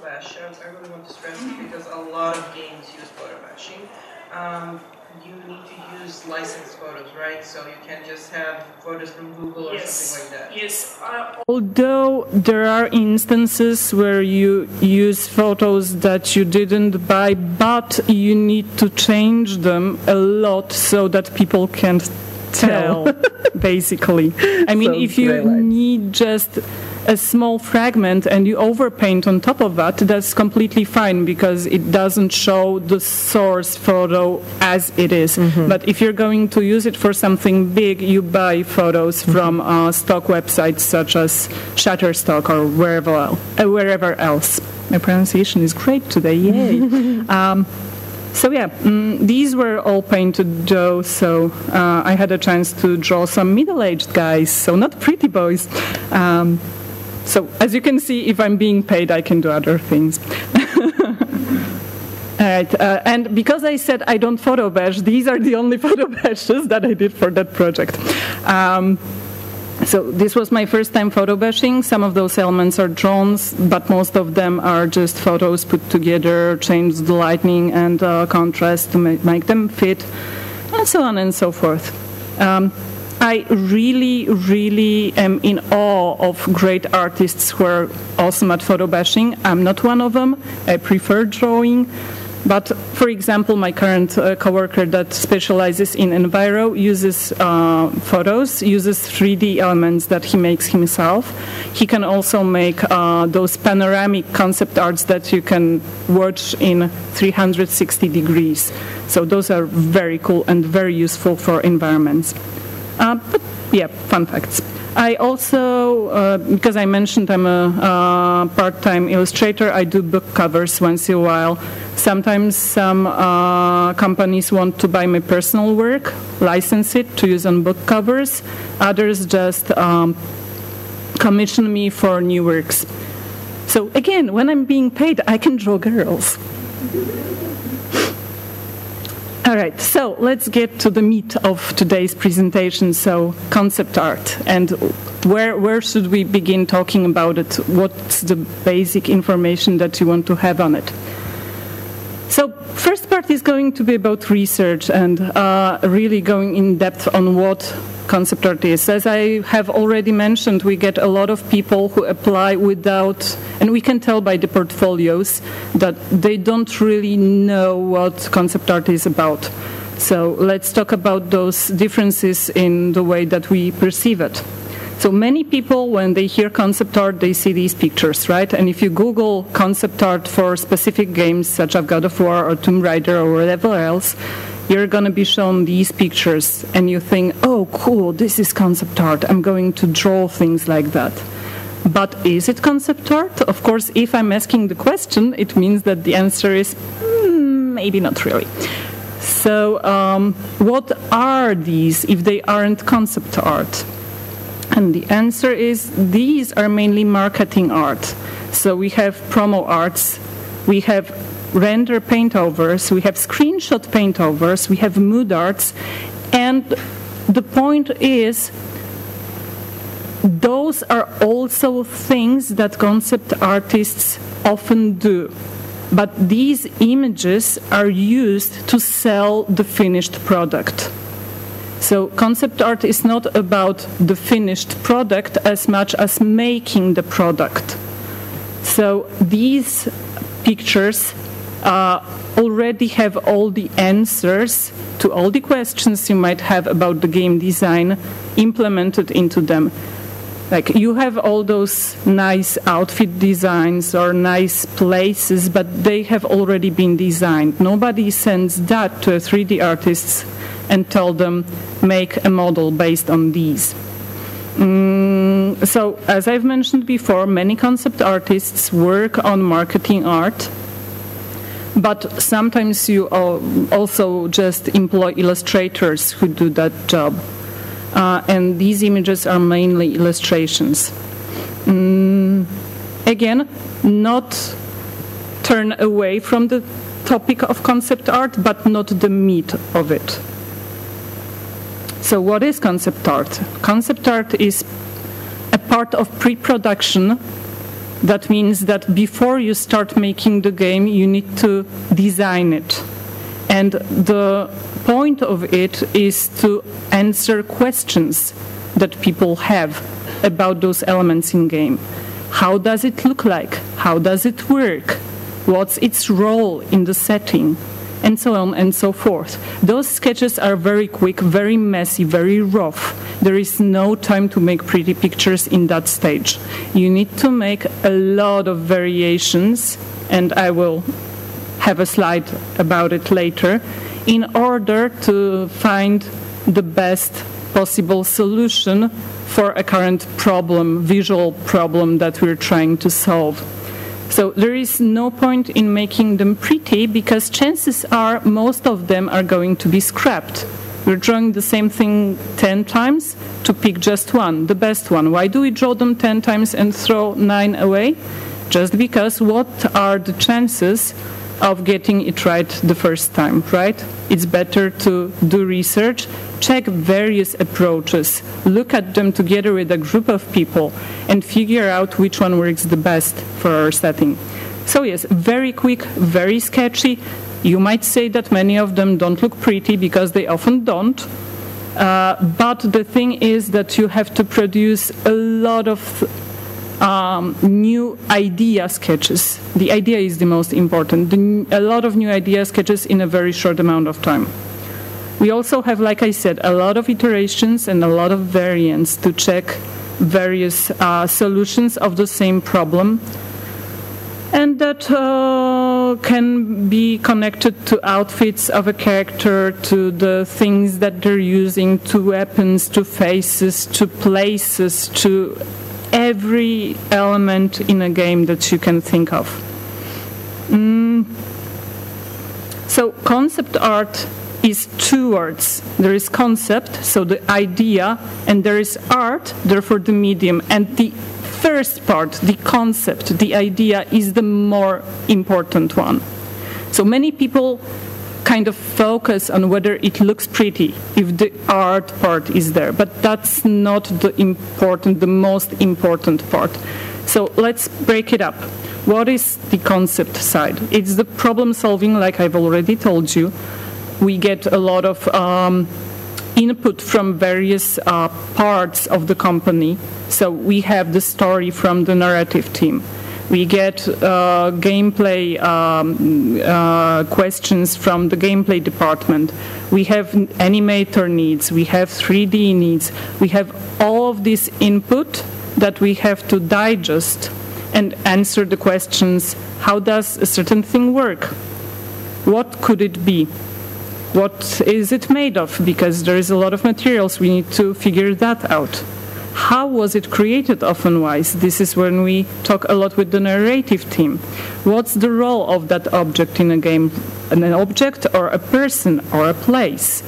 bash. I really want to stress it because a lot of games use photo bashing. You need to use licensed photos, right? So you can't just have photos from Google or something like that. Yes. Although there are instances where you use photos that you didn't buy, but you need to change them a lot so that people can't tell, basically. I mean, if you need just a small fragment and you overpaint on top of that, that's completely fine because it doesn't show the source photo as it is. But if you're going to use it for something big, you buy photos from stock websites such as Shutterstock or wherever else. My pronunciation is great today, yay! So yeah, these were all painted though, so I had a chance to draw some middle-aged guys, so not pretty boys. So as you can see, if I'm being paid, I can do other things. All right, and because I said I don't photo bash, these are the only photo bashes that I did for that project. So this was my first time photo bashing. Some of those elements are drawings, but most of them are just photos put together, change the lighting and contrast to make them fit, and so on and so forth. I really, really am in awe of great artists who are awesome at photo bashing. I'm not one of them. I prefer drawing. But, for example, my current coworker that specializes in enviro uses photos, uses 3D elements that he makes himself. He can also make those panoramic concept arts that you can watch in 360 degrees. So those are very cool and very useful for environments. But yeah, fun facts. I also, because I mentioned I'm a part-time illustrator, I do book covers once in a while. Sometimes some companies want to buy my personal work, license it to use on book covers. Others just commission me for new works. So again, when I'm being paid, I can draw girls. All right, so let's get to the meat of today's presentation, so concept art. And where should we begin talking about it? What's the basic information that you want to have on it? So first part is going to be about research and really going in depth on what concept art is. As I have already mentioned, we get a lot of people who apply without, and we can tell by the portfolios that they don't really know what concept art is about. So let's talk about those differences in the way that we perceive it. So many people, when they hear concept art, they see these pictures, right? And if you Google concept art for specific games such as God of War or Tomb Raider or whatever else, you're going to be shown these pictures and you think, oh, cool, this is concept art. I'm going to draw things like that. But is it concept art? Of course, if I'm asking the question, it means that the answer is maybe not really. So what are these if they aren't concept art? And the answer is these are mainly marketing art. So we have promo arts, we have render paintovers, we have screenshot paintovers, we have mood arts, and the point is those are also things that concept artists often do. But these images are used to sell the finished product. So concept art is not about the finished product as much as making the product. So these pictures already have all the answers to all the questions you might have about the game design implemented into them. Like you have all those nice outfit designs or nice places, but they have already been designed. Nobody sends that to a 3D artist and tell them, make a model based on these. So, as I've mentioned before, many concept artists work on marketing art, but sometimes you also just employ illustrators who do that job. And these images are mainly illustrations. Again, not turn away from the topic of concept art, but not the meat of it. So what is concept art? Concept art is a part of pre-production That means that before you start making the game, you need to design it. And the point of it is to answer questions that people have about those elements in game. How does it look like? How does it work? What's its role in the setting? And so on and so forth. Those sketches are very quick, very messy, very rough. There is no time to make pretty pictures in that stage. You need to make a lot of variations, and I will have a slide about it later, in order to find the best possible solution for a current problem, visual problem that we're trying to solve. So there is no point in making them pretty, because chances are most of them are going to be scrapped. We're drawing the same thing 10 times to pick just one, the best one. Why do we draw them 10 times and throw 9 away? Just because what are the chances of getting it right the first time, right? It's better to do research, check various approaches, look at them together with a group of people, and figure out which one works the best for our setting. So yes, very quick, very sketchy. You might say that many of them don't look pretty, because they often don't. But the thing is that you have to produce a lot of new idea sketches. The idea is the most important. A lot of new idea sketches in a very short amount of time. We also have, like I said, a lot of iterations and a lot of variants to check various solutions of the same problem. And that can be connected to outfits of a character, to the things that they're using, to weapons, to faces, to places, to every element in a game that you can think of. So concept art is two words. There is concept, so the idea, and there is art, therefore the medium. And the first part, the concept, the idea, is the more important one. So many people kind of focus on whether it looks pretty, if the art part is there, but that's not the most important part. So let's break it up. What is the concept side? It's the problem solving, like I've already told you. We get a lot of input from various parts of the company. So we have the story from the narrative team. We get gameplay questions from the gameplay department. We have animator needs. We have 3D needs. We have all of this input that we have to digest and answer the questions: how does a certain thing work? What could it be? What is it made of? Because there is a lot of materials. We need to figure that out. How was it created often-wise? This is when we talk a lot with the narrative team. What's the role of that object in a game? An object or a person or a place?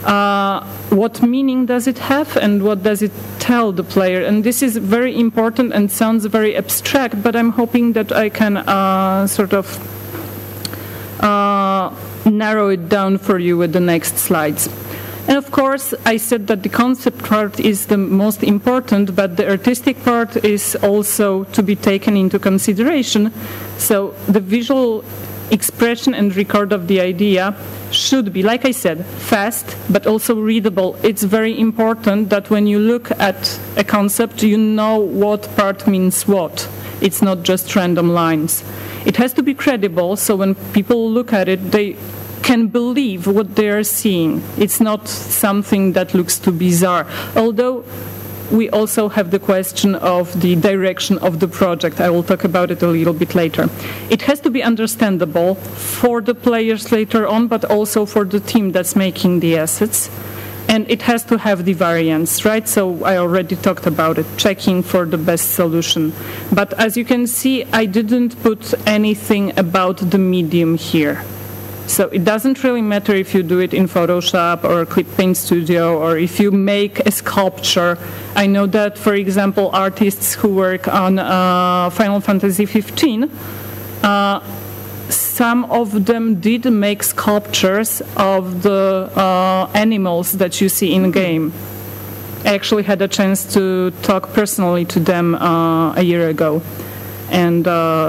What meaning does it have, and what does it tell the player? And this is very important and sounds very abstract, but I'm hoping that I can sort of narrow it down for you with the next slides. And of course, I said that the concept part is the most important, but the artistic part is also to be taken into consideration. So the visual expression and record of the idea should be, like I said, fast, but also readable. It's very important that when you look at a concept, you know what part means what. It's not just random lines. It has to be credible, so when people look at it, they can believe what they are seeing. It's not something that looks too bizarre. Although we also have the question of the direction of the project. I will talk about it a little bit later. It has to be understandable for the players later on, but also for the team that's making the assets. And it has to have the variants, right? So I already talked about it, checking for the best solution. But as you can see, I didn't put anything about the medium here. So it doesn't really matter if you do it in Photoshop or Clip Paint Studio, or if you make a sculpture. I know that, for example, artists who work on Final Fantasy 15, some of them did make sculptures of the animals that you see in game. I actually had a chance to talk personally to them a year ago. and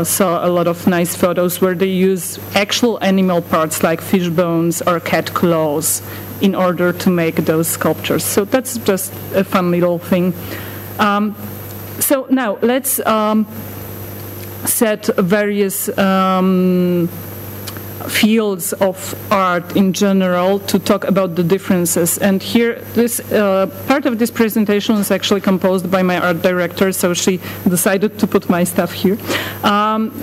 saw a lot of nice photos where they use actual animal parts like fish bones or cat claws in order to make those sculptures. So that's just a fun little thing. So now let's set various fields of art in general to talk about the differences. And here, this part of this presentation is actually composed by my art director, so she decided to put my stuff here.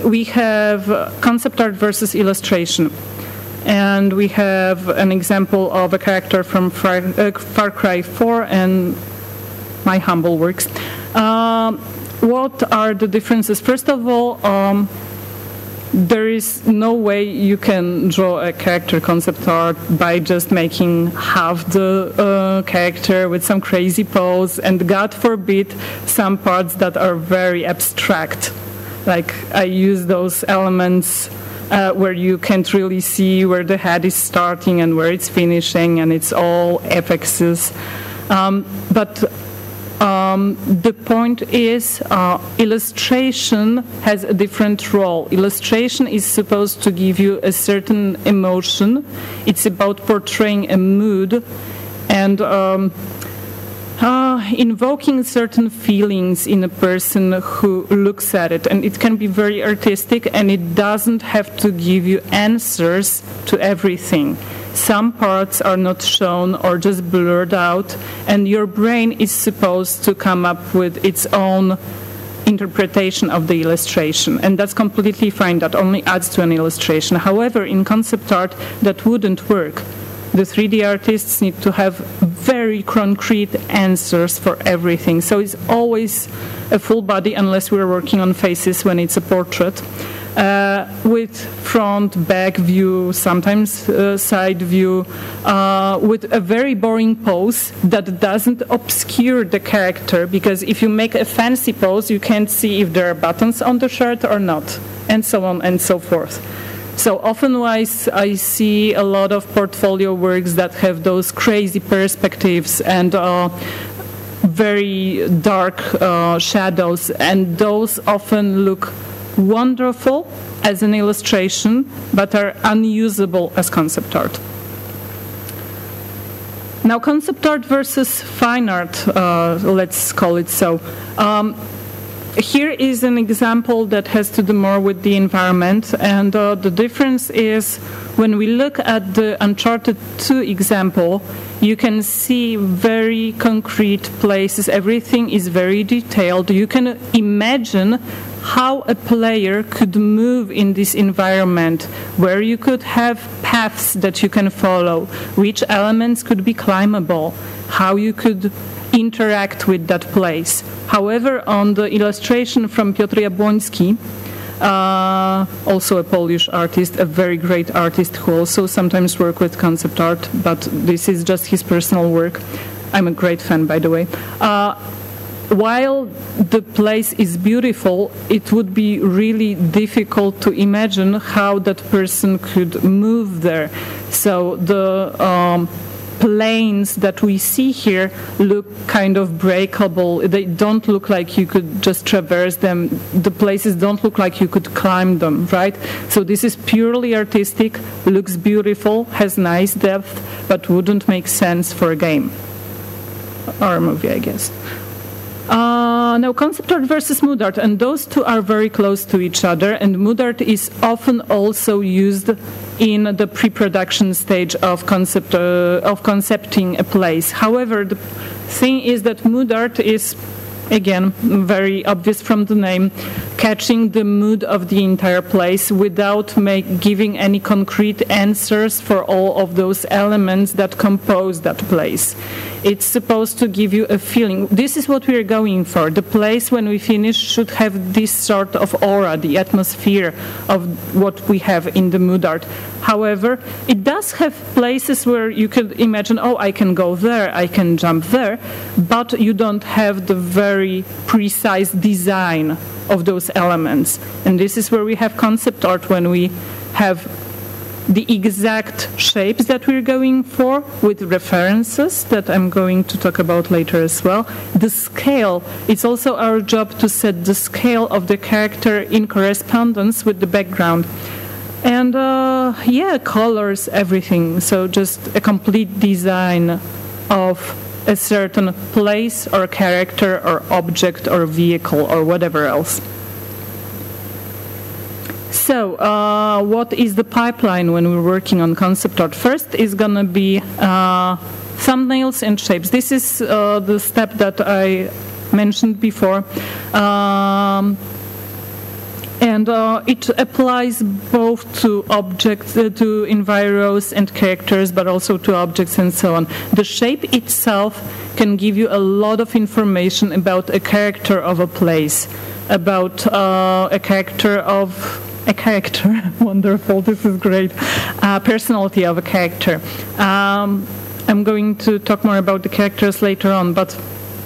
We have concept art versus illustration. And we have an example of a character from Far Cry 4 and my humble works. What are the differences? First of all, there is no way you can draw a character concept art by just making half the character with some crazy pose, and God forbid some parts that are very abstract. Like I use those elements where you can't really see where the head is starting and where it's finishing, and it's all FXs. The point is, illustration has a different role. Illustration is supposed to give you a certain emotion. It's about portraying a mood and invoking certain feelings in a person who looks at it. And it can be very artistic, and it doesn't have to give you answers to everything. Some parts are not shown or just blurred out, and your brain is supposed to come up with its own interpretation of the illustration, and that's completely fine. That only adds to an illustration. However, in concept art, that wouldn't work. The 3D artists need to have very concrete answers for everything. So it's always a full body, unless we're working on faces when it's a portrait. With front, back view, sometimes side view, with a very boring pose that doesn't obscure the character, because if you make a fancy pose, you can't see if there are buttons on the shirt or not, and so on and so forth. So often I see a lot of portfolio works that have those crazy perspectives and very dark shadows, and those often look wonderful as an illustration, but are unusable as concept art. Now, concept art versus fine art, let's call it so. Here is an example that has to do more with the environment, and the difference is when we look at the Uncharted 2 example, you can see very concrete places. Everything is very detailed. You can imagine how a player could move in this environment, where you could have paths that you can follow, which elements could be climbable, how you could interact with that place. However, on the illustration from Piotr Jabłoński, also a Polish artist, a very great artist who also sometimes works with concept art, but this is just his personal work. I'm a great fan, by the way. While the place is beautiful, it would be really difficult to imagine how that person could move there. So the planes that we see here look kind of breakable. They don't look like you could just traverse them. The places don't look like you could climb them, right? So this is purely artistic, looks beautiful, has nice depth, but wouldn't make sense for a game or a movie, I guess. Now, concept art versus mood art, and those two are very close to each other, and mood art is often also used in the pre-production stage of concepting a place. However, the thing is that mood art is, again, very obvious from the name, catching the mood of the entire place without giving any concrete answers for all of those elements that compose that place. It's supposed to give you a feeling. This is what we are going for. The place, when we finish, should have this sort of aura, the atmosphere of what we have in the mood art. However, it does have places where you could imagine, oh, I can go there, I can jump there, but you don't have the very precise design of those elements. And this is where we have concept art, when we have the exact shapes that we're going for with references that I'm going to talk about later as well. The scale, it's also our job to set the scale of the character in correspondence with the background. And yeah, colors, everything. So just a complete design of a certain place or character or object or vehicle or whatever else. So what is the pipeline when we're working on concept art? First is going to be thumbnails and shapes. This is the step that I mentioned before. And it applies both to objects, to enviros and characters, but also to objects and so on. The shape itself can give you a lot of information about a character of a place, about a character, wonderful, this is great, personality of a character. I'm going to talk more about the characters later on, but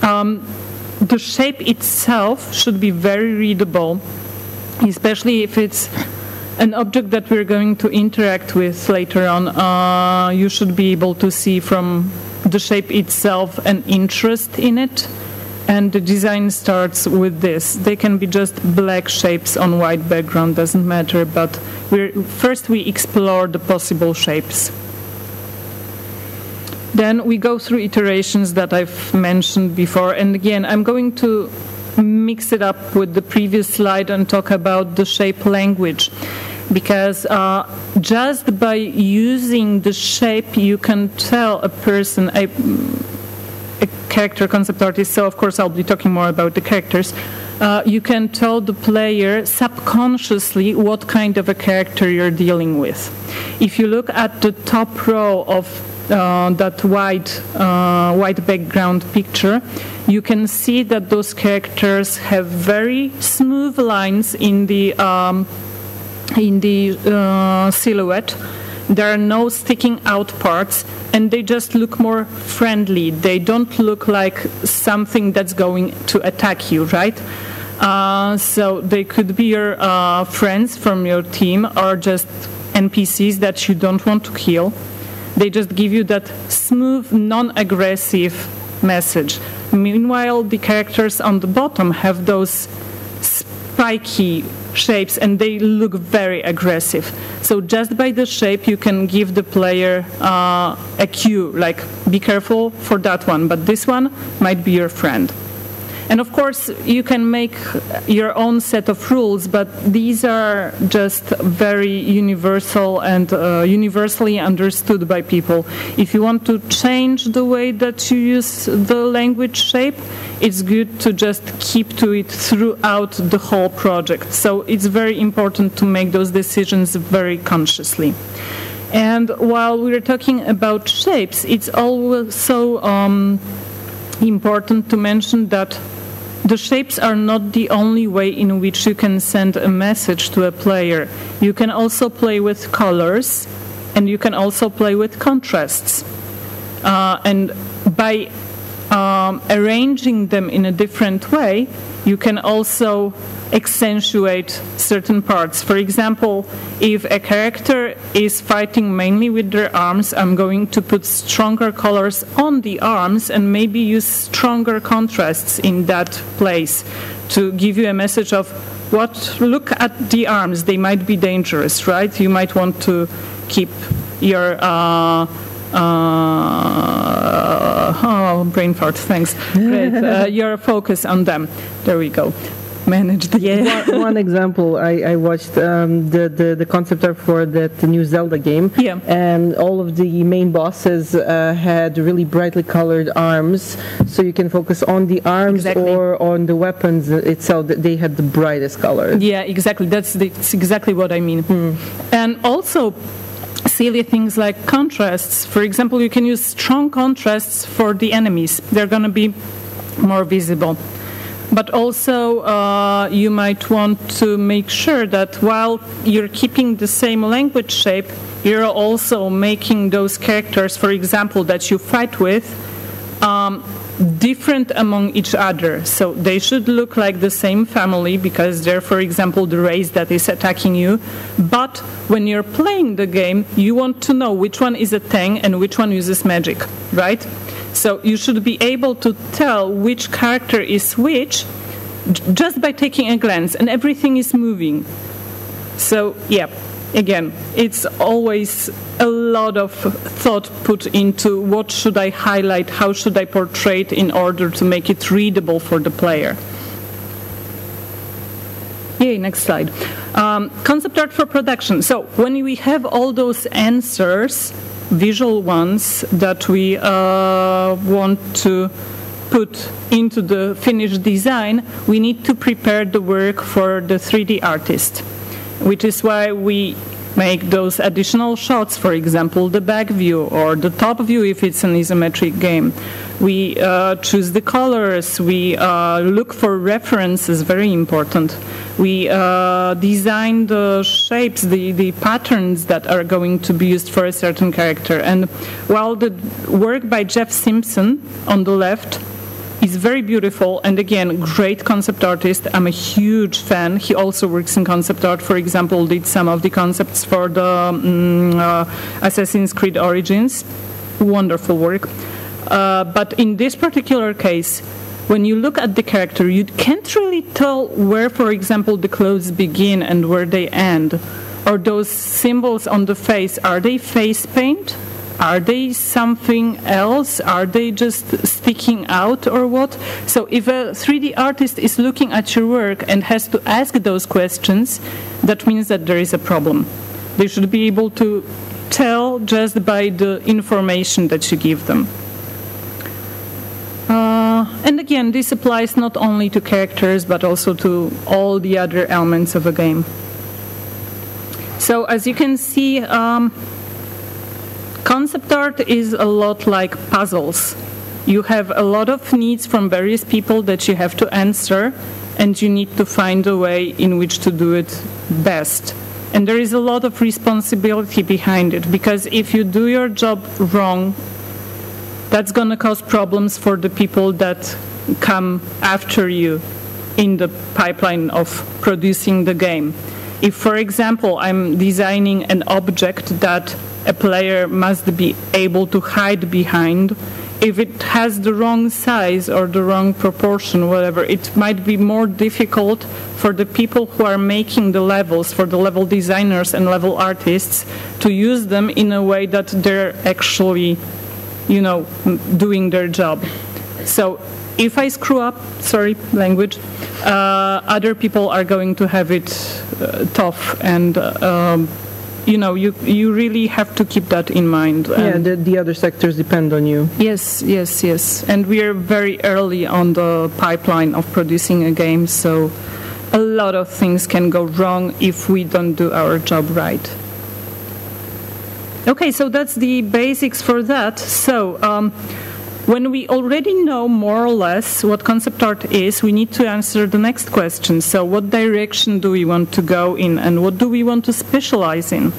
the shape itself should be very readable, especially if it's an object that we're going to interact with later on. You should be able to see from the shape itself an interest in it, and the design starts with this. They can be just black shapes on white background, doesn't matter, but first we explore the possible shapes. Then we go through iterations that I've mentioned before, and again, I'm going to mix it up with the previous slide and talk about the shape language, because just by using the shape you can tell a person, a character concept artist, so of course I'll be talking more about the characters, you can tell the player subconsciously what kind of a character you're dealing with. If you look at the top row of that white background picture, you can see that those characters have very smooth lines in the silhouette. There are no sticking out parts, and they just look more friendly. They don't look like something that's going to attack you, right? So they could be your friends from your team or just NPCs that you don't want to kill. They just give you that smooth, non-aggressive message. Meanwhile, the characters on the bottom have those spiky shapes, and they look very aggressive. So just by the shape, you can give the player a cue, like, be careful for that one, but this one might be your friend. And of course, you can make your own set of rules, but these are just very universal and universally understood by people. If you want to change the way that you use the language shape, it's good to just keep to it throughout the whole project. So it's very important to make those decisions very consciously. And while we're talking about shapes, it's also important to mention that the shapes are not the only way in which you can send a message to a player. You can also play with colors, and you can also play with contrasts. And by arranging them in a different way, you can also accentuate certain parts. For example, if a character is fighting mainly with their arms, I'm going to put stronger colors on the arms and maybe use stronger contrasts in that place to give you a message of look at the arms, they might be dangerous, right? You might want to keep your brain fart, thanks. Great. Your focus on them. There we go. Managed. Yeah. One example, I watched the concept art for the new Zelda game, yeah. And all of the main bosses had really brightly colored arms, so you can focus on the arms or on the weapons itself. They had the brightest colors. Yeah, exactly. That's exactly what I mean. And also, silly things like contrasts. For example, you can use strong contrasts for the enemies. They're going to be more visible. But also, you might want to make sure that while you're keeping the same language shape, you're also making those characters, for example, that you fight with, different among each other. So they should look like the same family because they're, for example, the race that is attacking you. But when you're playing the game, you want to know which one is a Tang and which one uses magic, right? So you should be able to tell which character is which just by taking a glance, and everything is moving. So, yeah. Again, it's always a lot of thought put into what should I highlight, how should I portray it in order to make it readable for the player. Yay, next slide. Concept art for production. So when we have all those answers, visual ones, that we want to put into the finished design, we need to prepare the work for the 3D artist. Which is why we make those additional shots, for example, the back view or the top view if it's an isometric game. We choose the colors, we look for references, very important. We design the shapes, the patterns that are going to be used for a certain character. And while the work by Jeff Simpson on the left is very beautiful, and again, great concept artist. I'm a huge fan. He also works in concept art. For example, did some of the concepts for the Assassin's Creed Origins. Wonderful work. But in this particular case, when you look at the character, you can't really tell where, for example, the clothes begin and where they end. Or those symbols on the face, are they face paint? Are they something else? Are they just sticking out or what? So if a 3D artist is looking at your work and has to ask those questions, that means that there is a problem. They should be able to tell just by the information that you give them. And again, this applies not only to characters, but also to all the other elements of a game. So as you can see, concept art is a lot like puzzles. You have a lot of needs from various people that you have to answer, and you need to find a way in which to do it best. And there is a lot of responsibility behind it, because if you do your job wrong, that's going to cause problems for the people that come after you in the pipeline of producing the game. If, for example, I'm designing an object that a player must be able to hide behind, if it has the wrong size or the wrong proportion, whatever, it might be more difficult for the people who are making the levels, for the level designers and level artists, to use them in a way that they're actually, you know, doing their job. So if I screw up, sorry, language, other people are going to have it tough, and you know, you really have to keep that in mind. Yeah, the other sectors depend on you. Yes, yes, yes. And we are very early on the pipeline of producing a game, so a lot of things can go wrong if we don't do our job right. Okay, so that's the basics for that. So when we already know more or less what concept art is, we need to answer the next question. So what direction do we want to go in, and what do we want to specialize in?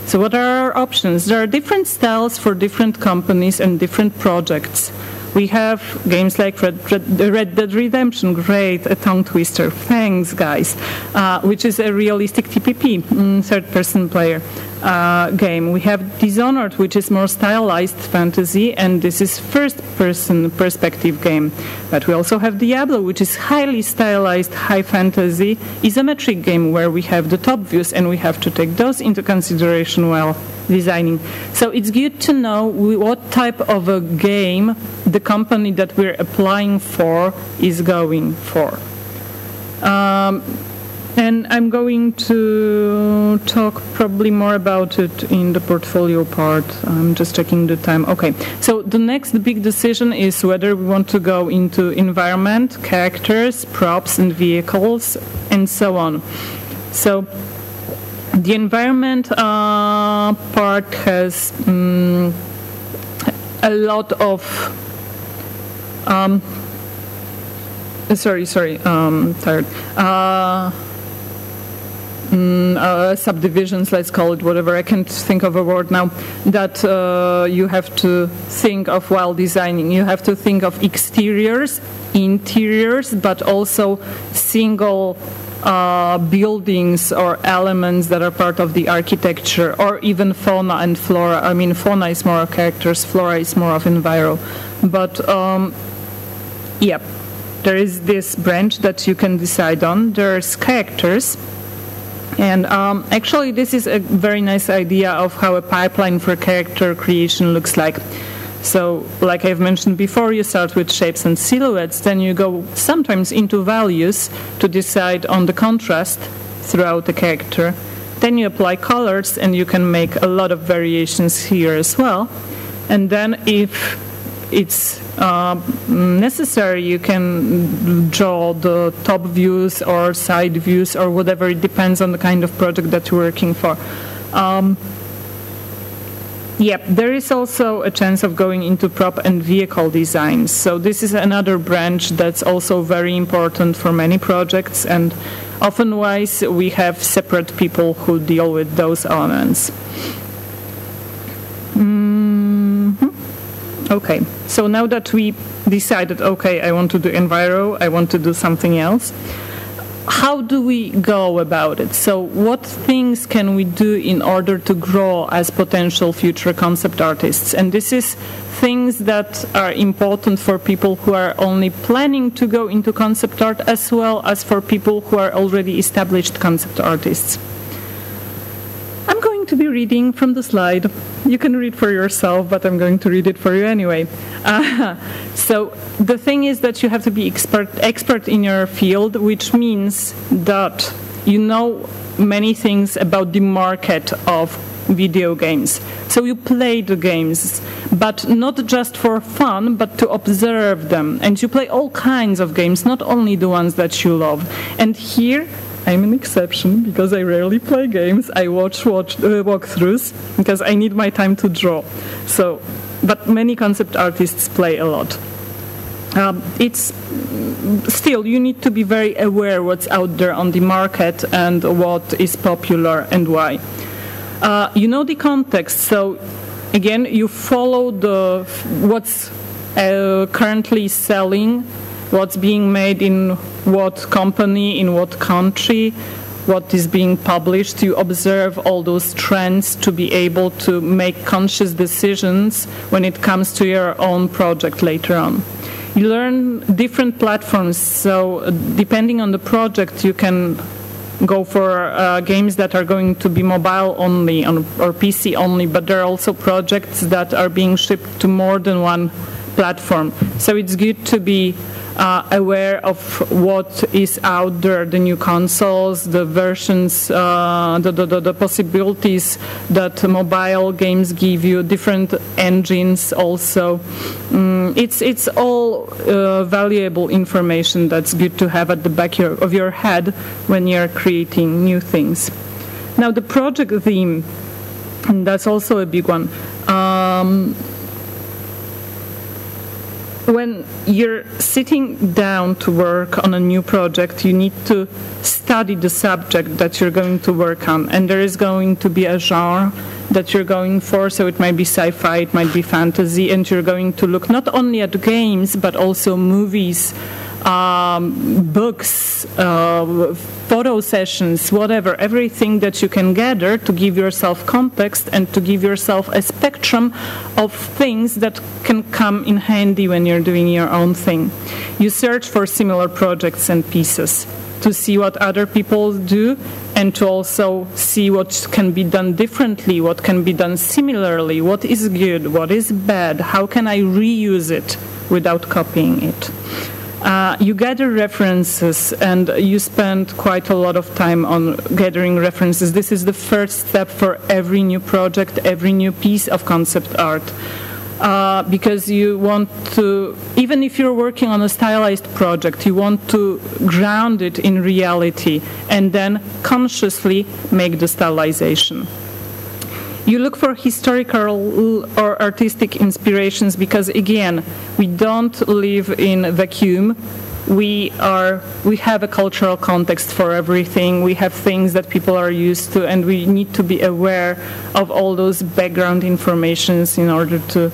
So what are our options? There are different styles for different companies and different projects. We have games like Red Dead Redemption, great, a tongue twister, thanks guys, which is a realistic TPP, third-person player game. We have Dishonored, which is more stylized fantasy, and this is first-person perspective game. But we also have Diablo, which is highly stylized, high fantasy, isometric game where we have the top views, and we have to take those into consideration while designing. So it's good to know what type of a game the company that we're applying for is going for. And I'm going to talk probably more about it in the portfolio part. I'm just checking the time. Okay, so the next big decision is whether we want to go into environment, characters, props and vehicles, and so on. So the environment part has a lot of tired. subdivisions, let's call it whatever, I can't think of a word now, that you have to think of while designing. You have to think of exteriors, interiors, but also single buildings or elements that are part of the architecture, or even fauna and flora. I mean, fauna is more of characters, flora is more of enviro. But, yeah, there is this branch that you can decide on. There's characters. And actually, this is a very nice idea of how a pipeline for character creation looks like. So, like I've mentioned before, you start with shapes and silhouettes, then you go sometimes into values to decide on the contrast throughout the character. Then you apply colors, and you can make a lot of variations here as well. And then if it's necessary, you can draw the top views or side views or whatever. It depends on the kind of project that you're working for. Yep, there is also a chance of going into prop and vehicle designs. So this is another branch that's also very important for many projects, and often-wise we have separate people who deal with those elements. Okay, so now that we decided, okay, I want to do enviro, I want to do something else, how do we go about it? So what things can we do in order to grow as potential future concept artists? And this is things that are important for people who are only planning to go into concept art, as well as for people who are already established concept artists. I'm going to be reading from the slide. You can read for yourself, but I'm going to read it for you anyway. So the thing is that you have to be expert in your field, which means that you know many things about the market of video games. So you play the games, but not just for fun, but to observe them. And you play all kinds of games, not only the ones that you love. And here, I'm an exception because I rarely play games. I watch walkthroughs because I need my time to draw. So, but many concept artists play a lot. It's still, you need to be very aware what's out there on the market and what is popular and why. You know the context. So again, you follow what's currently selling, what's being made in what company, in what country, what is being published. You observe all those trends to be able to make conscious decisions when it comes to your own project later on. You learn different platforms, so depending on the project, you can go for games that are going to be mobile only or PC only, but there are also projects that are being shipped to more than one platform. So it's good to be aware of what is out there, the new consoles, the versions, the possibilities that mobile games give you, different engines also. It's all valuable information that's good to have at the back of your head when you're creating new things. Now the project theme, and that's also a big one. When you're sitting down to work on a new project, you need to study the subject that you're going to work on, and there is going to be a genre that you're going for, so it might be sci-fi, it might be fantasy, and you're going to look not only at games, but also movies, books, photo sessions, whatever, everything that you can gather to give yourself context and to give yourself a spectrum of things that can come in handy when you're doing your own thing. You search for similar projects and pieces to see what other people do and to also see what can be done differently, what can be done similarly, what is good, what is bad, how can I reuse it without copying it. You gather references, and you spend quite a lot of time on gathering references. This is the first step for every new project, every new piece of concept art. Because you want to, even if you're working on a stylized project, you want to ground it in reality and then consciously make the stylization. You look for historical or artistic inspirations because, again, we don't live in a vacuum. we have a cultural context for everything. We have things that people are used to, and we need to be aware of all those background informations in order to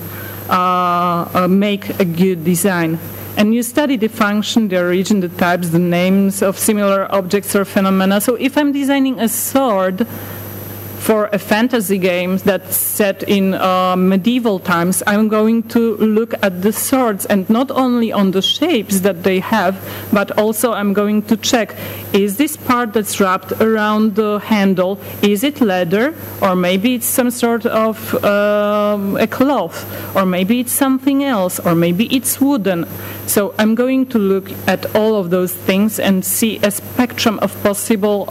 make a good design. And you study the function, the origin, the types, the names of similar objects or phenomena. So if I'm designing a sword for a fantasy game that's set in medieval times, I'm going to look at the swords, and not only on the shapes that they have, but also I'm going to check, is this part that's wrapped around the handle, is it leather, or maybe it's some sort of a cloth, or maybe it's something else, or maybe it's wooden. So I'm going to look at all of those things and see a spectrum of possible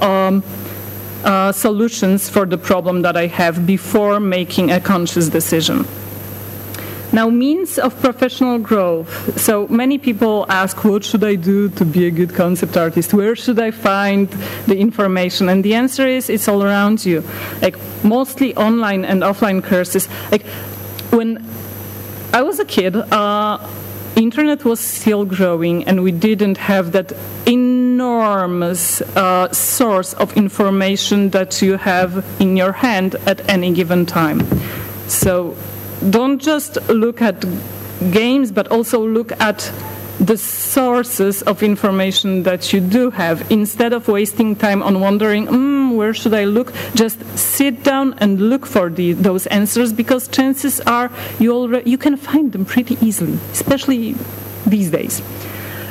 solutions for the problem that I have before making a conscious decision. Now, means of professional growth. So many people ask, what should I do to be a good concept artist? Where should I find the information? And the answer is, it's all around you. Like, mostly online and offline courses. Like, when I was a kid, internet was still growing, and we didn't have that enormous source of information that you have in your hand at any given time. So don't just look at games, but also look at the sources of information that you do have. Instead of wasting time on wondering, where should I look, just sit down and look for those answers, because chances are you can find them pretty easily, especially these days.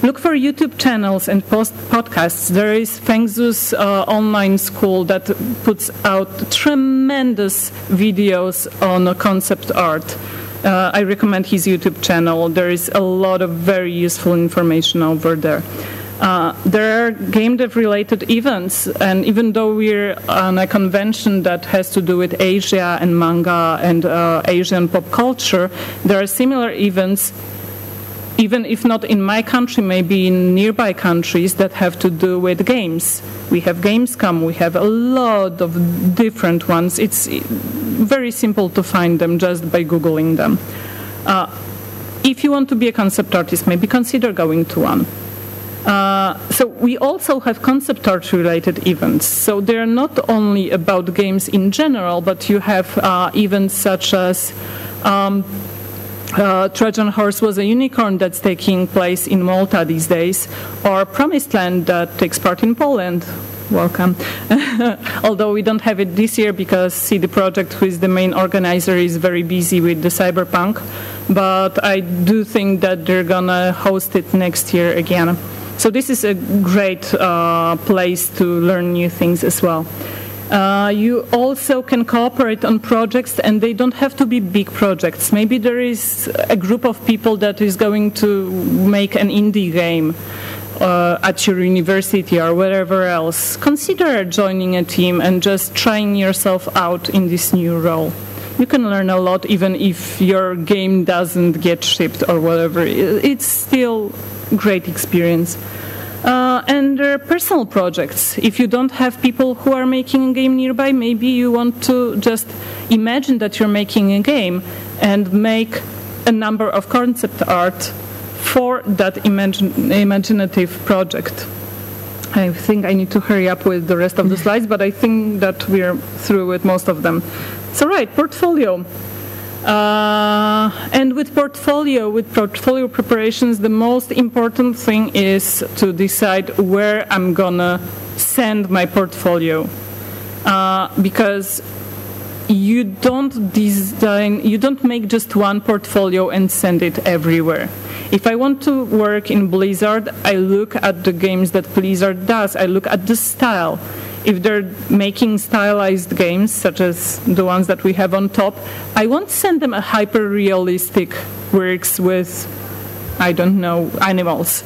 Look for YouTube channels and podcasts. There is Feng Zhu's online school that puts out tremendous videos on concept art. I recommend his YouTube channel. There is a lot of very useful information over there. There are game dev-related events, and even though we're on a convention that has to do with Asia and manga and Asian pop culture, there are similar events, even if not in my country, maybe in nearby countries, that have to do with games. We have Gamescom, we have a lot of different ones. It's very simple to find them just by Googling them. If you want to be a concept artist, maybe consider going to one. So we also have concept art related events. So they're not only about games in general, but you have events such as Trojan Horse Was a Unicorn that's taking place in Malta these days, or Promised Land that takes part in Poland. Welcome. Although we don't have it this year because CD Projekt, who is the main organizer, is very busy with the cyberpunk, but I do think that they're gonna host it next year again. So this is a great place to learn new things as well. You also can cooperate on projects, and they don't have to be big projects. Maybe there is a group of people that is going to make an indie game at your university or wherever else. Consider joining a team and just trying yourself out in this new role. You can learn a lot even if your game doesn't get shipped or whatever. It's still a great experience. And there are personal projects. If you don't have people who are making a game nearby, maybe you want to just imagine that you're making a game and make a number of concept art for that imaginative project. I think I need to hurry up with the rest of the slides, but I think that we're through with most of them. So right, portfolio. And with portfolio preparations, the most important thing is to decide where I'm gonna send my portfolio, because you don't make just one portfolio and send it everywhere. If I want to work in Blizzard, I look at the games that Blizzard does. I look at the style. If they're making stylized games, such as the ones that we have on top, I won't send them a hyper-realistic works with, I don't know, animals,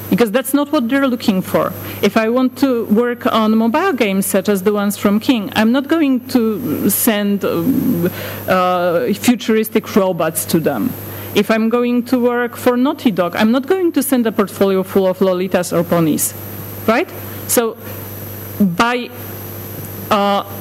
because that's not what they're looking for. If I want to work on mobile games, such as the ones from King, I'm not going to send futuristic robots to them. If I'm going to work for Naughty Dog, I'm not going to send a portfolio full of lolitas or ponies, right? So by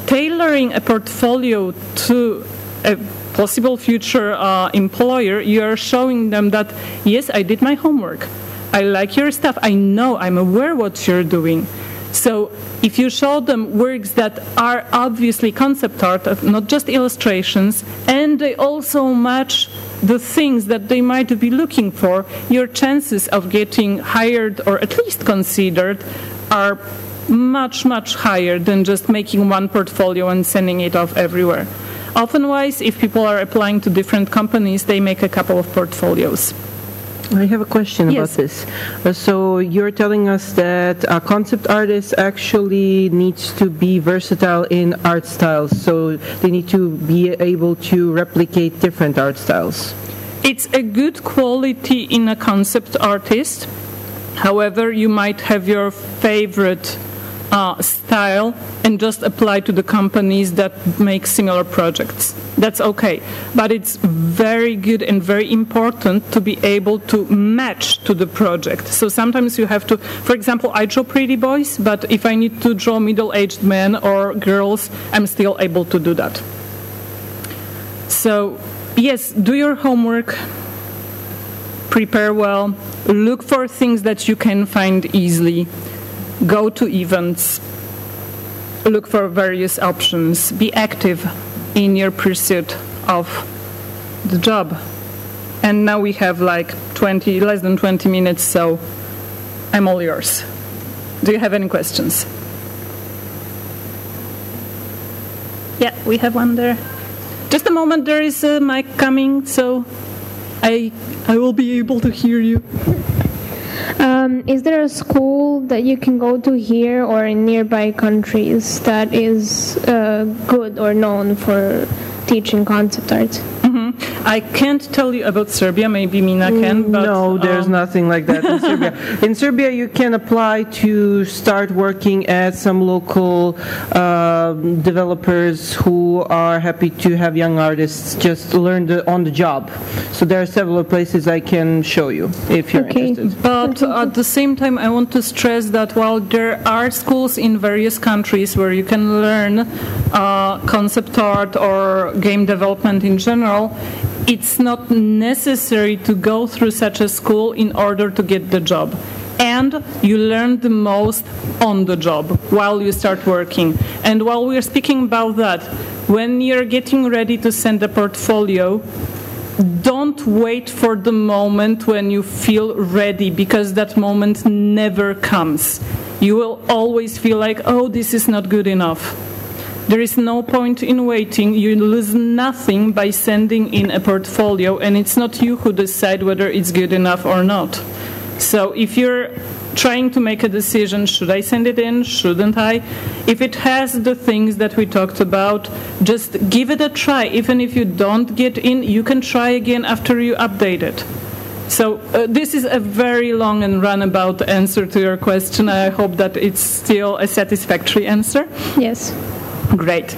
tailoring a portfolio to a possible future employer, you are showing them that, yes, I did my homework. I like your stuff. I know, I'm aware what you're doing. So if you show them works that are obviously concept art, not just illustrations, and they also match the things that they might be looking for, your chances of getting hired or at least considered are much, much higher than just making one portfolio and sending it off everywhere. Often-wise, if people are applying to different companies, they make a couple of portfolios. I have a question about this. So you're telling us that a concept artist actually needs to be versatile in art styles, so they need to be able to replicate different art styles. It's a good quality in a concept artist. However, you might have your favorite style and just apply to the companies that make similar projects. That's okay. But it's very good and very important to be able to match to the project. So sometimes you have to, for example, I draw pretty boys, but if I need to draw middle-aged men or girls, I'm still able to do that. So, yes, do your homework, prepare well, look for things that you can find easily. Go to events, look for various options, be active in your pursuit of the job. And now we have like less than 20 minutes, so I'm all yours. Do you have any questions? Yeah, we have one there. Just a moment, there is a mic coming, so I will be able to hear you. Is there a school that you can go to here or in nearby countries that is good or known for teaching concept art? I can't tell you about Serbia, maybe Mina can, but... No, there's nothing like that in Serbia. In Serbia, you can apply to start working at some local developers who are happy to have young artists just learn on the job. So there are several places I can show you if you're interested. But at the same time, I want to stress that while there are schools in various countries where you can learn concept art or game development in general, it's not necessary to go through such a school in order to get the job. And you learn the most on the job while you start working. And while we're speaking about that, when you're getting ready to send a portfolio, don't wait for the moment when you feel ready, because that moment never comes. You will always feel like, oh, this is not good enough. There is no point in waiting. You lose nothing by sending in a portfolio, and it's not you who decide whether it's good enough or not. So if you're trying to make a decision, should I send it in, shouldn't I? If it has the things that we talked about, just give it a try. Even if you don't get in, you can try again after you update it. So this is a very long and runabout answer to your question. I hope that it's still a satisfactory answer. Yes. Great.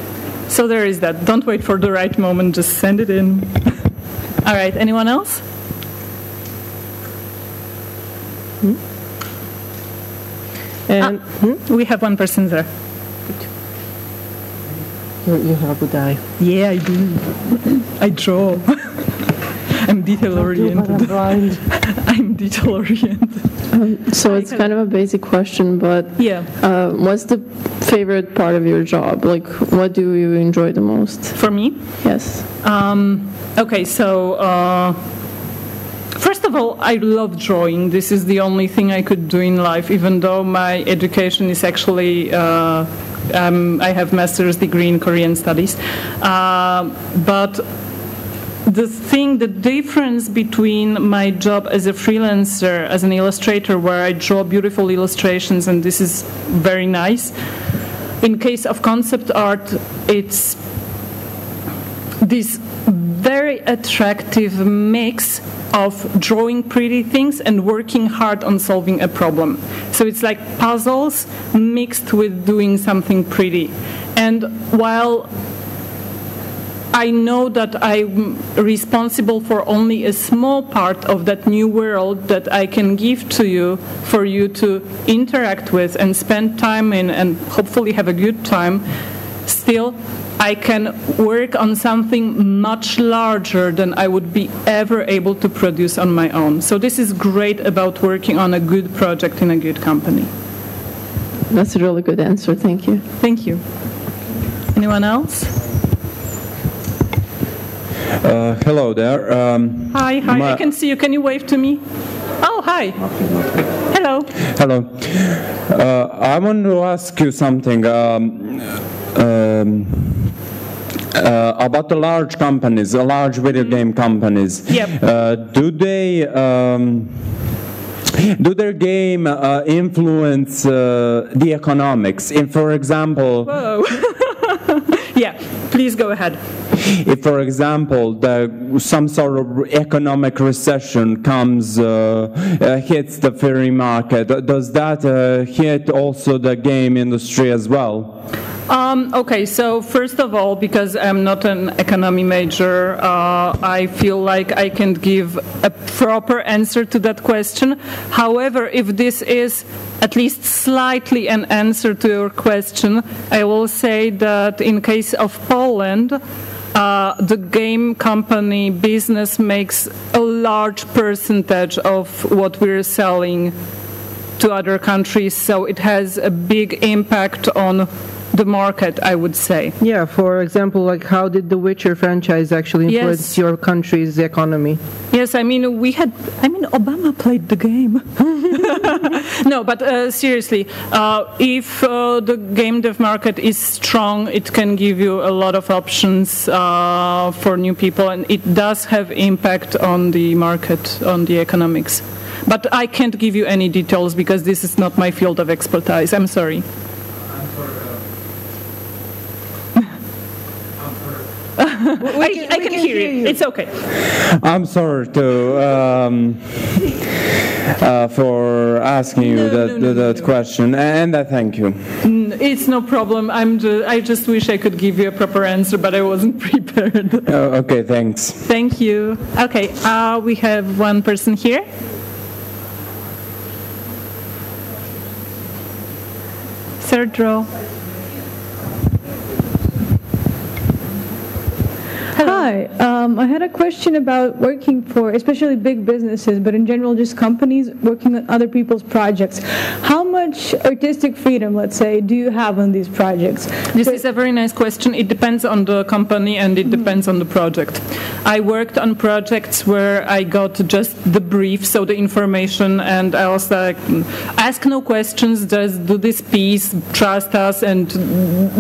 So there is that. Don't wait for the right moment, just send it in. All right, anyone else? And we have one person there. You have a good eye. Yeah, I do. I draw. I'm detail-oriented. I'm blind. I'm detail-oriented. So it's kind of a basic question, but yeah. What's the favorite part of your job? Like, what do you enjoy the most? For me? Yes. Okay, so first of all, I love drawing. This is the only thing I could do in life, even though my education is actually, I have master's degree in Korean studies. But the difference between my job as a freelancer, as an illustrator, where I draw beautiful illustrations, and this is very nice. In case of concept art, it's this very attractive mix of drawing pretty things and working hard on solving a problem. So it's like puzzles mixed with doing something pretty. And while I know that I'm responsible for only a small part of that new world that I can give to you for you to interact with and spend time in and hopefully have a good time, still I can work on something much larger than I would be ever able to produce on my own. So this is great about working on a good project in a good company. That's a really good answer. Thank you. Thank you. Anyone else? Hello there. Hi. I can see you. Can you wave to me? Oh, hi. Hello. Hello. I want to ask you something about the large companies, the large video game companies. Yep. Do their game influence the economics? If, for example... Whoa. Yeah, please go ahead. If, for example, some sort of economic recession comes, hits the free market, does that hit also the game industry as well? Okay, so first of all, because I'm not an economy major, I feel like I can't give a proper answer to that question. However, if this is at least slightly an answer to your question, I will say that in case of Poland, the game company business makes a large percentage of what we're selling to other countries, so it has a big impact on the market, I would say. Yeah, for example, like how did the Witcher franchise actually influence your country's economy? Yes, Obama played the game. No, but seriously, if the game dev market is strong, it can give you a lot of options for new people, and it does have impact on the market, on the economics. But I can't give you any details because this is not my field of expertise. I'm sorry. I can hear you. It's okay. I'm sorry for asking you that question, and I thank you. It's no problem. I just wish I could give you a proper answer, but I wasn't prepared. Okay, thanks. Thank you. Okay, we have one person here. Third row. Hi, I had a question about working for, especially big businesses, but in general just companies working on other people's projects. How much artistic freedom, let's say, do you have on these projects? This is a very nice question. It depends on the company and it depends on the project. I worked on projects where I got just the brief, so the information, and I was like, ask no questions, just do this piece, trust us, and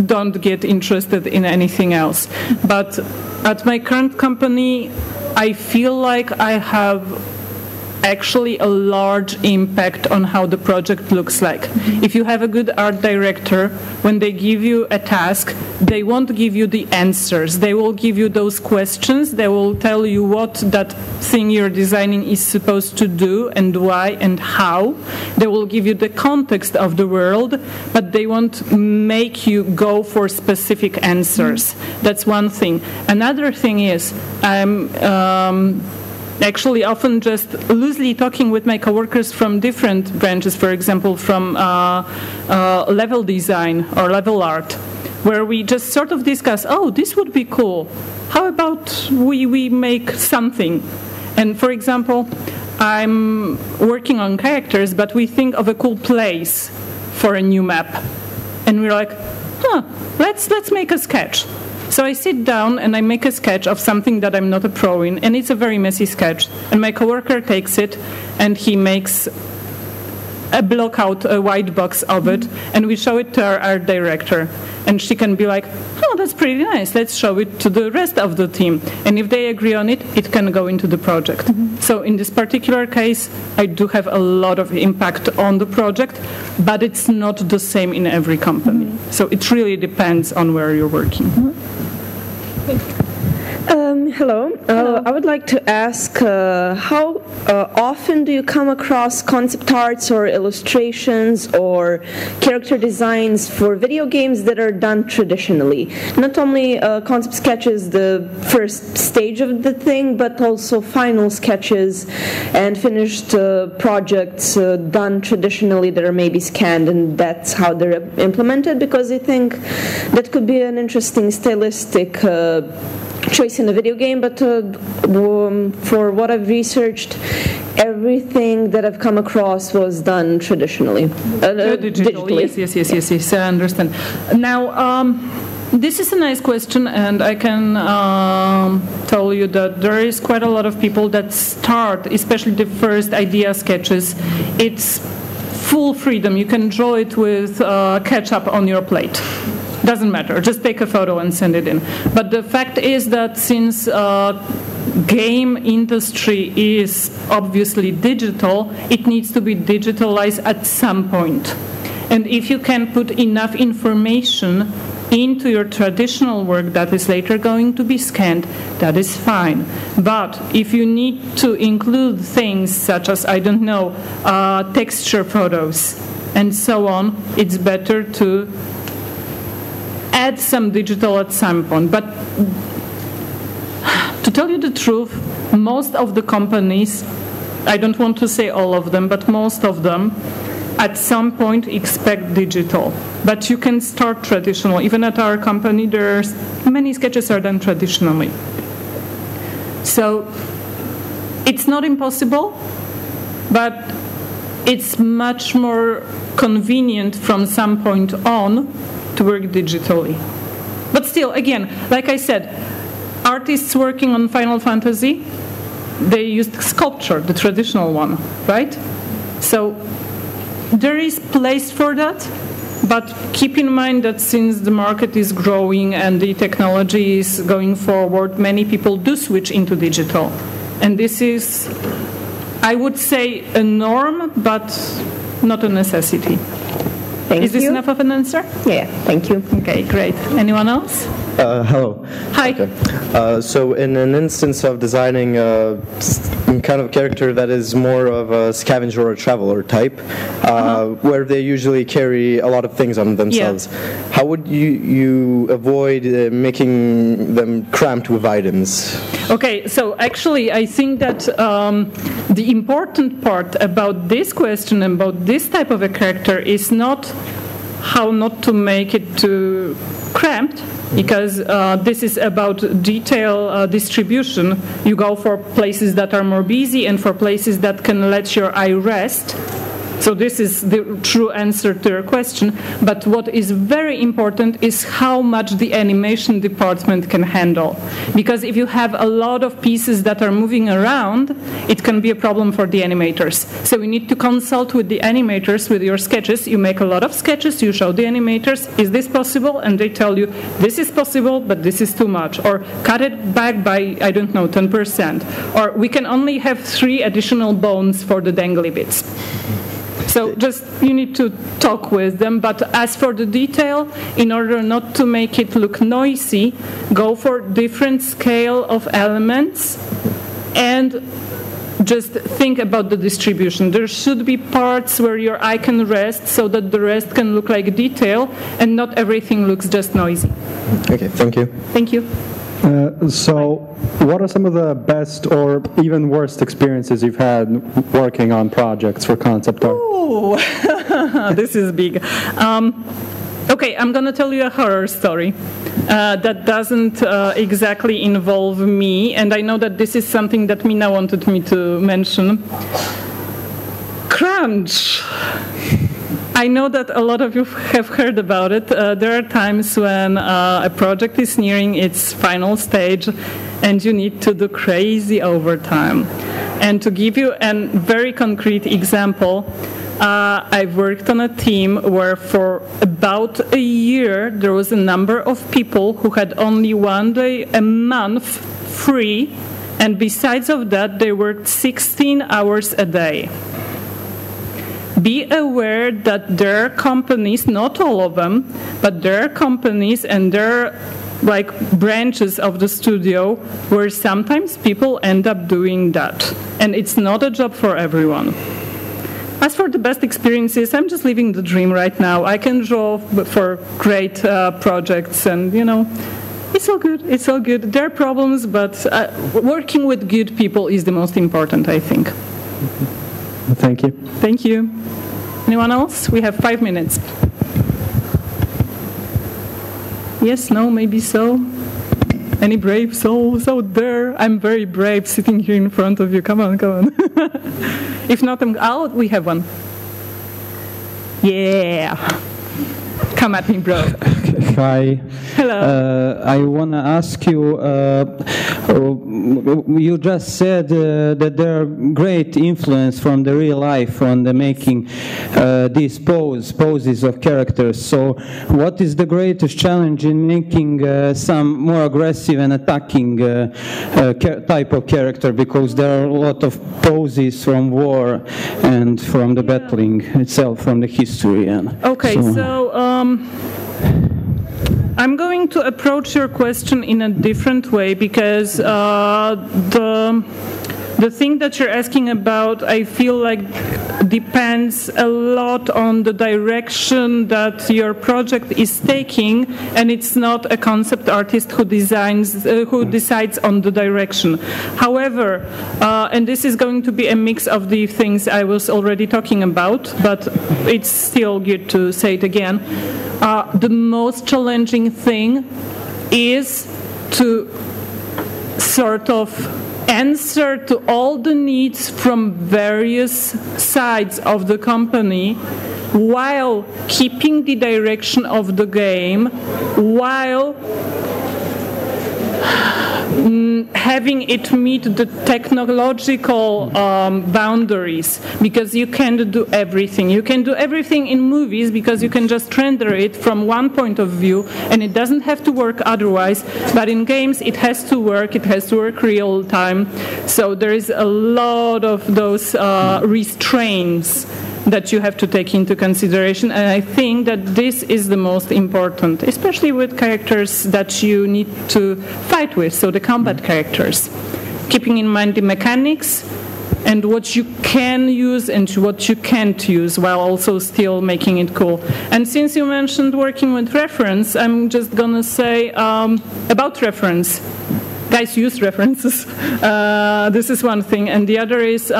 don't get interested in anything else. But at my current company, I feel like I have actually a large impact on how the project looks like. If you have a good art director, when they give you a task, they won't give you the answers. They will give you those questions. They will tell you what that thing you're designing is supposed to do and why and how. They will give you the context of the world, but they won't make you go for specific answers. That's one thing. Another thing is, I'm actually often just loosely talking with my coworkers from different branches, for example, from level design or level art, where we just sort of discuss, oh, this would be cool. How about we make something? And for example, I'm working on characters, but we think of a cool place for a new map. And we're like, let's make a sketch. So I sit down and I make a sketch of something that I'm not a pro in, and it's a very messy sketch. And my coworker takes it and he makes a block out, a white box of it, and we show it to our art director. And she can be like, oh, that's pretty nice, let's show it to the rest of the team. And if they agree on it, it can go into the project. So in this particular case, I do have a lot of impact on the project, but it's not the same in every company. So it really depends on where you're working. Hello. I would like to ask how often do you come across concept arts or illustrations or character designs for video games that are done traditionally? Not only concept sketches, the first stage of the thing, but also final sketches and finished projects done traditionally that are maybe scanned, and that's how they're implemented, because I think that could be an interesting stylistic choice in a video game, but for what I've researched, everything that I've come across was done traditionally. Digitally. Yes, I understand. Now, this is a nice question, and I can tell you that there is quite a lot of people that start, especially the first idea sketches. It's full freedom. You can draw it with ketchup on your plate. Doesn't matter. Just take a photo and send it in. But the fact is that since game industry is obviously digital, it needs to be digitalized at some point. And if you can put enough information into your traditional work that is later going to be scanned, that is fine. But if you need to include things such as, I don't know, texture photos and so on, it's better to add some digital at some point. But to tell you the truth, most of the companies, I don't want to say all of them, but most of them, at some point expect digital. But you can start traditional. Even at our company, there's many sketches are done traditionally. So it's not impossible, but it's much more convenient from some point on to work digitally. But still, again, like I said, artists working on Final Fantasy, they used sculpture, the traditional one, right? So there is place for that, but keep in mind that since the market is growing and the technology is going forward, many people do switch into digital. And this is, I would say, a norm, but not a necessity. Is this enough of an answer? Yeah, thank you. Okay, great. Anyone else? Hello. Hi. Okay. So in an instance of designing a kind of character that is more of a scavenger or a traveler type, where they usually carry a lot of things on themselves, how would you avoid making them cramped with items? Okay, so actually I think that the important part about this question, about this type of a character, is not how not to make it too cramped, because this is about detail distribution. You go for places that are more busy and for places that can let your eye rest. So this is the true answer to your question. But what is very important is how much the animation department can handle. Because if you have a lot of pieces that are moving around, it can be a problem for the animators. So we need to consult with the animators with your sketches. You make a lot of sketches, you show the animators, is this possible? And they tell you, this is possible, but this is too much. Or cut it back by, I don't know, 10%. Or we can only have 3 additional bones for the dangly bits. So just you need to talk with them. But as for the detail, in order not to make it look noisy, go for different scale of elements and just think about the distribution. There should be parts where your eye can rest so that the rest can look like detail and not everything looks just noisy. Okay, thank you. Thank you. So what are some of the best or even worst experiences you've had working on projects for concept art? Ooh, this is big. Okay, I'm going to tell you a horror story that doesn't exactly involve me, and I know that this is something that Mina wanted me to mention. Crunch. I know that a lot of you have heard about it. There are times when a project is nearing its final stage and you need to do crazy overtime. And to give you a very concrete example, I've worked on a team where for about a year there was a number of people who had only 1 day a month free, and besides of that they worked 16 hours a day. Be aware that there are companies, not all of them, but there are companies and there are like branches of the studio where sometimes people end up doing that. And it's not a job for everyone. As for the best experiences, I'm just living the dream right now. I can draw for great projects, and it's all good. It's all good. There are problems, but working with good people is the most important, I think. Thank you. Thank you. Anyone else? We have 5 minutes. Yes, no, maybe so. Any brave souls out there? I'm very brave sitting here in front of you. Come on, come on. If not, I'm out. We have one. Yeah. Come at me, bro. Hi. Hello. I want to ask you, you just said that there are great influence from the real life on the making these poses of characters. So what is the greatest challenge in making some more aggressive and attacking type of character? Because there are a lot of poses from war and from the battling itself, from the history. Okay, so I'm going to approach your question in a different way, because the thing that you're asking about, I feel like depends a lot on the direction that your project is taking, and it's not a concept artist who decides on the direction. However, and this is going to be a mix of the things I was already talking about, but it's still good to say it again. The most challenging thing is to sort of answer to all the needs from various sides of the company while keeping the direction of the game, while having it meet the technological boundaries, because you can't do everything. You can do everything in movies because you can just render it from one point of view and it doesn't have to work otherwise, but in games it has to work real time. So there is a lot of those restraints that you have to take into consideration, and I think that this is the most important, especially with characters that you need to fight with, so the combat characters. Keeping in mind the mechanics and what you can use and what you can't use, while also still making it cool. And since you mentioned working with reference, I'm just gonna say about reference. Guys, use references. This is one thing, and the other is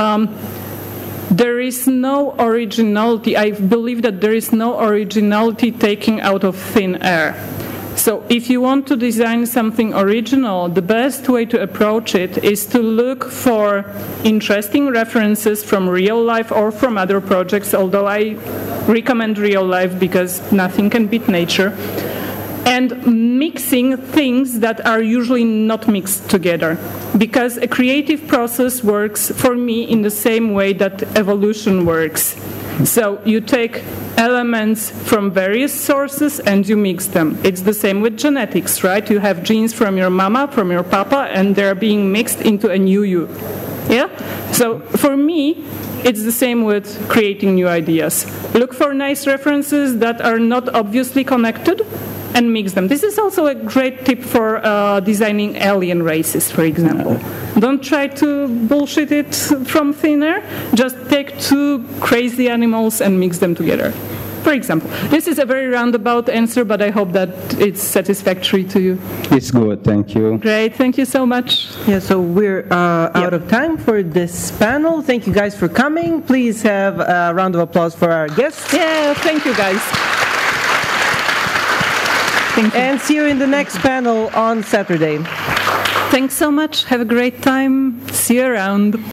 there is no originality. I believe that there is no originality taken out of thin air. So if you want to design something original, the best way to approach it is to look for interesting references from real life or from other projects, although I recommend real life because nothing can beat nature, and mixing things that are usually not mixed together. Because a creative process works, for me, in the same way that evolution works. So you take elements from various sources and you mix them. It's the same with genetics, right? You have genes from your mama, from your papa, and they're being mixed into a new you. Yeah? So for me, it's the same with creating new ideas. Look for nice references that are not obviously connected, and mix them. This is also a great tip for designing alien races, for example. Don't try to bullshit it from thin air. Just take two crazy animals and mix them together, for example. This is a very roundabout answer, but I hope that it's satisfactory to you. It's good, thank you. Great, thank you so much. Yeah, so we're out of time for this panel. Thank you guys for coming. Please have a round of applause for our guests. Yeah, thank you guys. Thank you. And see you in the next panel on Saturday. Thanks so much. Have a great time. See you around.